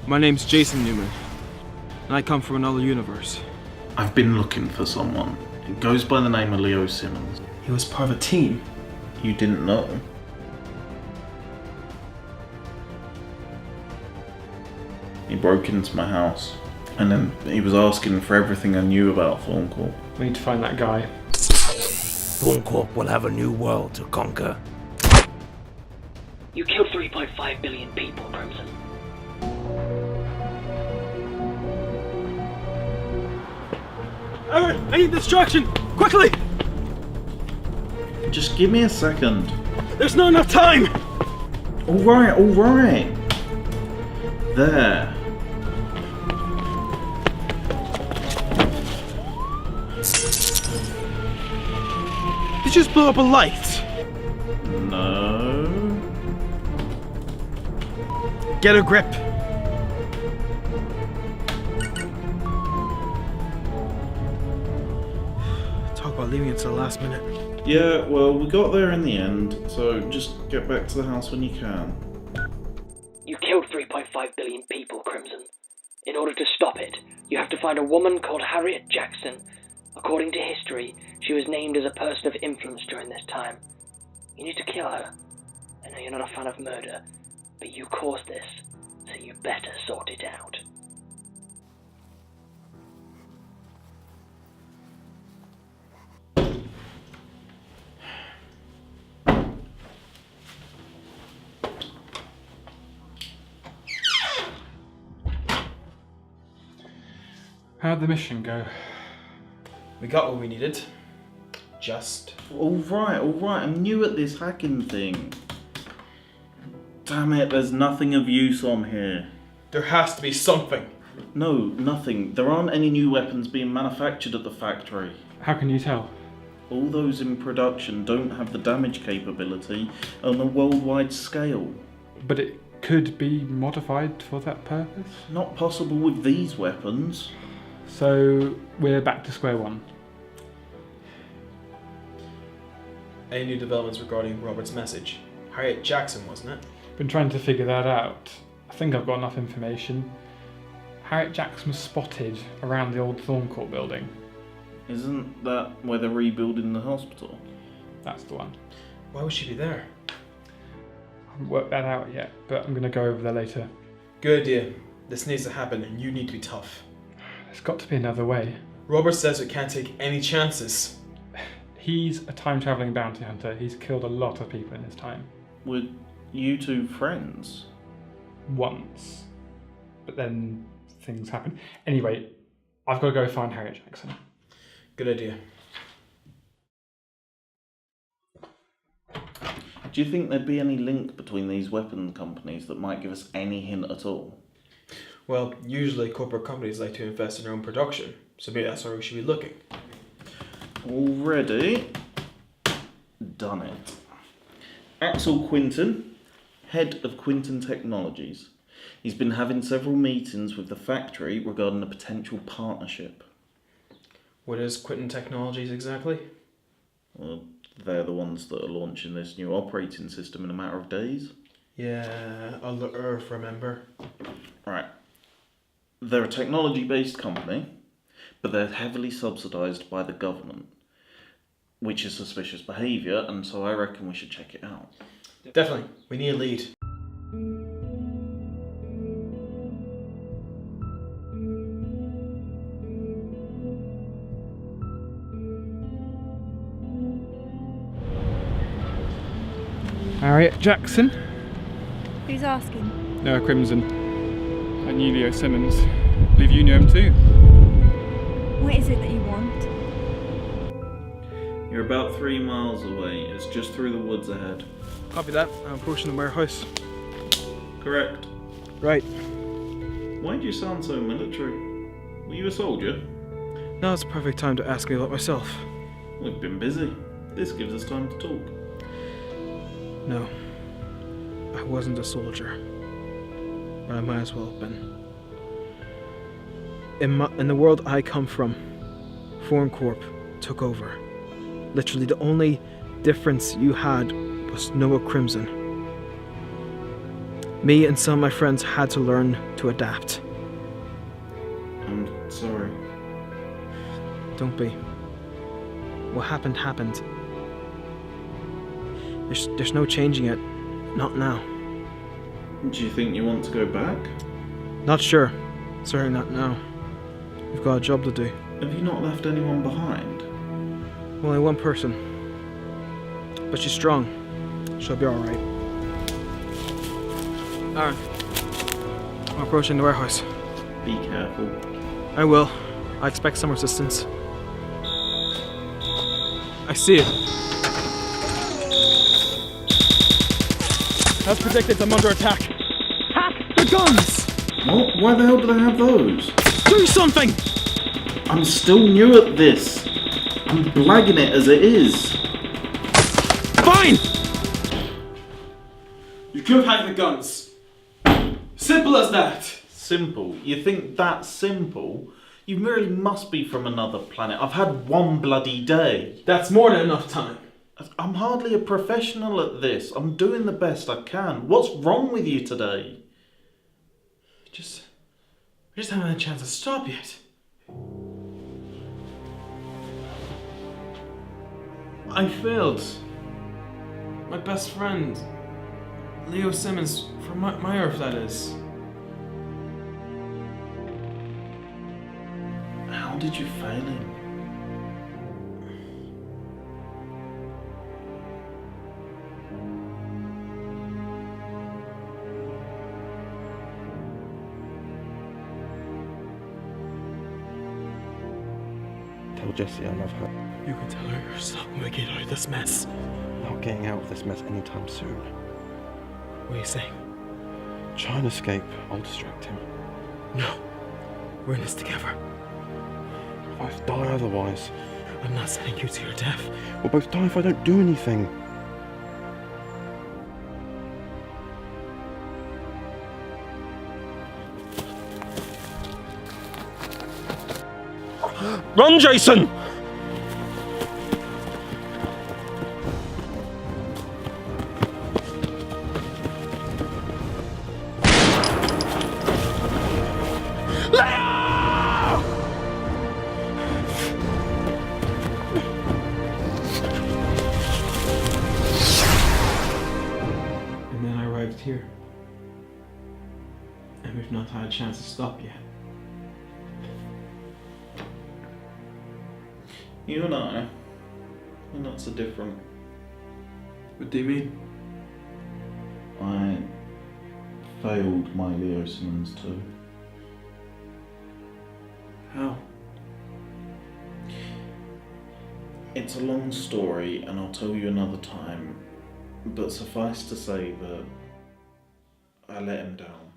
My name's Jason Newman, and I come from another universe. I've been looking for someone. It goes by the name of Leo Simmons. He was part of a team. You didn't know? He broke into my house, and then he was asking for everything I knew about Thorncorp. We need to find that guy. Thorncorp will have a new world to conquer. You killed 3.5 billion people, Crimson. Alright, I need distraction! Quickly! Just give me a second. There's not enough time! Alright. There. Did you just blow up a light? No. Get a grip. Talk about leaving it to the last minute. Yeah, well, we got there in the end, so just get back to the house when you can. You killed 3.5 billion people, Crimson. In order to stop it, you have to find a woman called Harriet Jackson. According to history, she was named as a person of influence during this time. You need to kill her. I know you're not a fan of murder, but you caused this, so you better sort it out. How'd the mission go? We got what we needed. Just. Alright, I'm new at this hacking thing. Damn it, there's nothing of use on here. There has to be something. No, nothing. There aren't any new weapons being manufactured at the factory. How can you tell? All those in production don't have the damage capability on a worldwide scale. But it could be modified for that purpose? Not possible with these weapons. So we're back to square one. Any new developments regarding Robert's message? Harriet Jackson, wasn't it? Been trying to figure that out. I think I've got enough information. Harriet Jackson was spotted around the old Thorncorp building. Isn't that where they're rebuilding the hospital? That's the one. Why would she be there? I haven't worked that out yet, but I'm going to go over there later. Good idea. This needs to happen and you need to be tough. There's got to be another way. Robert says we can't take any chances. He's a time-travelling bounty hunter. He's killed a lot of people in his time. Were you two friends? Once. But then things happen. Anyway, I've got to go find Harriet Jackson. Good idea. Do you think there'd be any link between these weapon companies that might give us any hint at all? Well, usually corporate companies like to invest in their own production, so maybe that's where we should be looking. Already done it. Axel Quinton, head of Quinton Technologies. He's been having several meetings with the factory regarding a potential partnership. What is Quinton Technologies exactly? Well, they're the ones that are launching this new operating system in a matter of days. Yeah, Other Earth, remember? Right. They're a technology-based company, but they're heavily subsidised by the government, which is suspicious behaviour, and so I reckon we should check it out. Definitely. We need a lead. Harriet Jackson? Who's asking? No, Crimson. I knew Leo Simmons. Believe you knew him too. What is it that you want? You're about 3 miles away. It's just through the woods ahead. Copy that. I'm approaching the warehouse. Correct. Right. Why do you sound so military? Were you a soldier? Now it's the perfect time to ask me about myself. We've been busy. This gives us time to talk. No. I wasn't a soldier. But I might as well have been. In the world I come from, Thorncorp took over. Literally the only difference you had was Noah Crimson. Me and some of my friends had to learn to adapt. I'm sorry. Don't be. What happened happened. There's no changing it. Not now. Do you think you want to go back? Not sure. Certainly not now. We've got a job to do. Have you not left anyone behind? Only one person. But she's strong. She'll be alright. Allan, I'm approaching the warehouse. Be careful. I will. I expect some resistance. I see it. As predicted, I'm under attack. Hack the guns! What? Why the hell do they have those? Do something! I'm still new at this. I'm blagging it as it is. Fine! You could hack the guns. Simple as that. Simple? You think that's simple? You really must be from another planet. I've had one bloody day. That's more than enough time. I'm hardly a professional at this. I'm doing the best I can. What's wrong with you today? We just haven't had a chance to stop yet. I failed. My best friend, Leo Simmons, from my Earth, that is. How did you fail him? Tell Jessie I love her. You can tell her yourself when we get out of this mess. Not getting out of this mess anytime soon. What are you saying? Try and escape. I'll distract him. No. We're in this together. We'll both die otherwise. I'm not sending you to your death. We'll both die if I don't do anything. Run, Jason! And then I arrived here. And we've not had a chance to stop yet. You and I, we're not so different. What do you mean? I failed my Leo Simmons too. How? It's a long story and I'll tell you another time, but suffice to say that I let him down.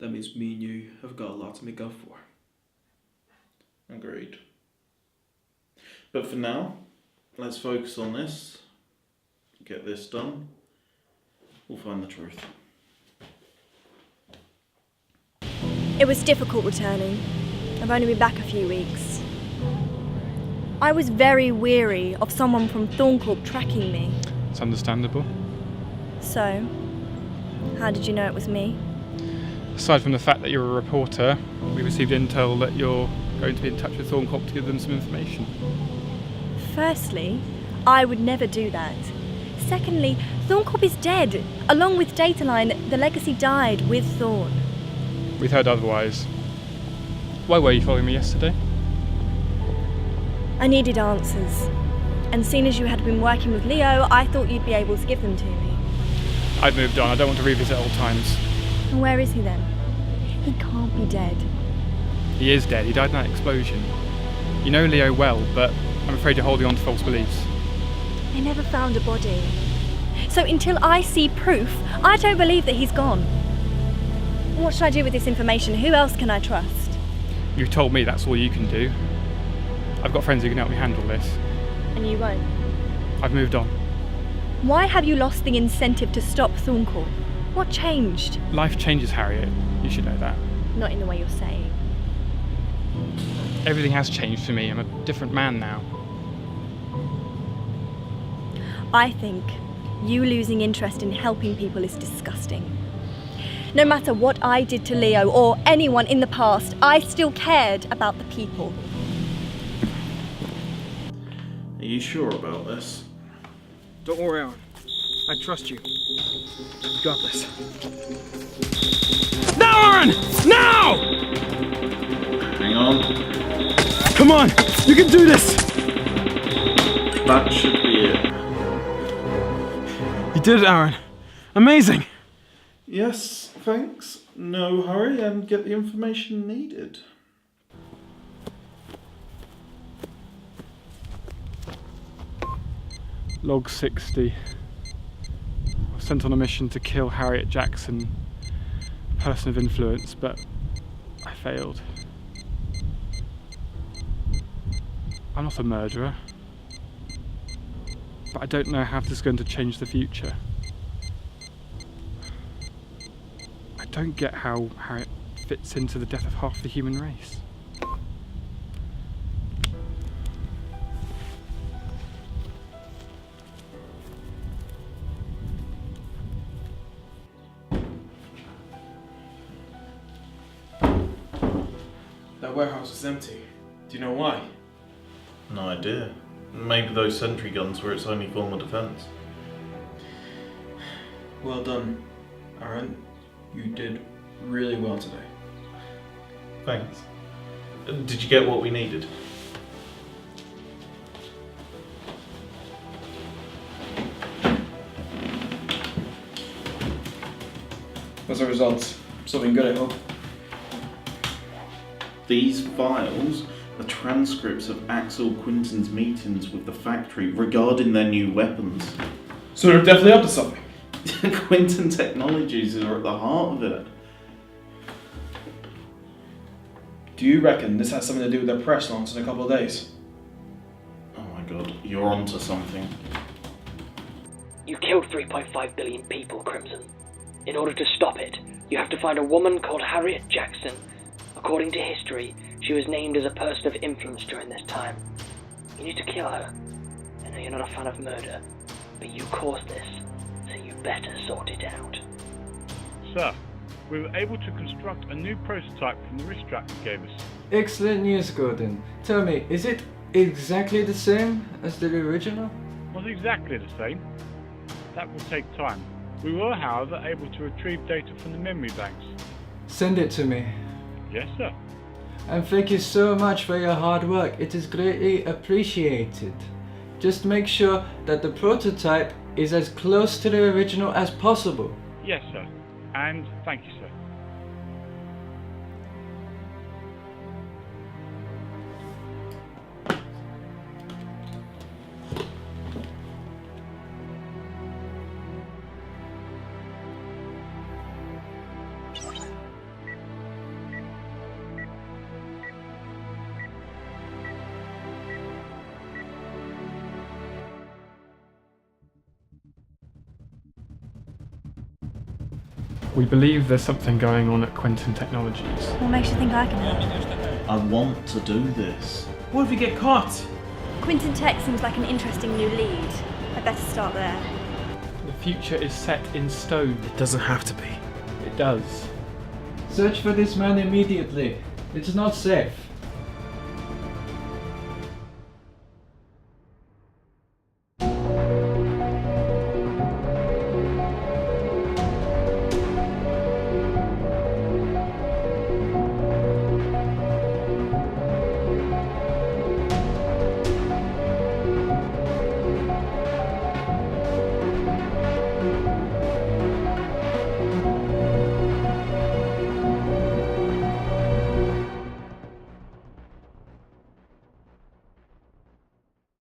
That means me and you have got a lot to make up for. Agreed. But for now, let's focus on this. Get this done. We'll find the truth. It was difficult returning. I've only been back a few weeks. I was very weary of someone from Thorncorp tracking me. It's understandable. So, how did you know it was me? Aside from the fact that you're a reporter, we received intel that you're going to be in touch with Thorncorp to give them some information. Firstly, I would never do that. Secondly, Thorncorp is dead. Along with Dataline, the legacy died with Thorn. We'd heard otherwise. Why were you following me yesterday? I needed answers. And seeing as you had been working with Leo, I thought you'd be able to give them to me. I've moved on. I don't want to revisit old times. And where is he then? He can't be dead. He is dead. He died in that explosion. You know Leo well, but I'm afraid you're holding on to false beliefs. They never found a body. So until I see proof, I don't believe that he's gone. What should I do with this information? Who else can I trust? You've told me that's all you can do. I've got friends who can help me handle this. And you won't? I've moved on. Why have you lost the incentive to stop Thorncorp? What changed? Life changes, Harriet. You should know that. Not in the way you're saying. Everything has changed for me. I'm a different man now. I think You losing interest in helping people is disgusting. No matter what I did to Leo or anyone in the past, I still cared about the people. Are you sure about this? Don't worry, Allan. I trust you. You got this. Now, Allan! Now! Hang on. Come on! You can do this! That should be it. You did it, Allan. Amazing! Yes, thanks. No hurry and get the information needed. Log 60. I was sent on a mission to kill Harriet Jackson, a person of influence, but I failed. I'm not a murderer, but I don't know how this is going to change the future. I don't get how Harriet fits into the death of half the human race. That warehouse is empty. Do you know why? No idea. Maybe those sentry guns were its only form of defence. Well done, Aaron. You did really well today. Thanks. Did you get what we needed? What's the results? Something good, I hope. These files are transcripts of Axel Quinton's meetings with the factory regarding their new weapons. So they're definitely up to something. Quinton Technologies are at the heart of it. Do you reckon this has something to do with their press launch in a couple of days? Oh my god, you're onto something. You killed 3.5 billion people, Crimson. In order to stop it, you have to find a woman called Harriet Jackson. According to history, she was named as a person of influence during this time. You need to kill her. I know you're not a fan of murder, but you caused this, so you better sort it out. Sir, we were able to construct a new prototype from the wrist strap you gave us. Excellent news, Gordon. Tell me, is it exactly the same as the original? Not exactly the same. That will take time. We were, however, able to retrieve data from the memory banks. Send it to me. Yes, sir. And thank you so much for your hard work. It is greatly appreciated. Just make sure that the prototype is as close to the original as possible. Yes, sir. And thank you, sir. We believe there's something going on at Quinton Technologies. What makes you think I can help? I want to do this. What if we get caught? Quinton Tech seems like an interesting new lead. I'd better start there. The future is set in stone. It doesn't have to be. It does. Search for this man immediately. It's not safe.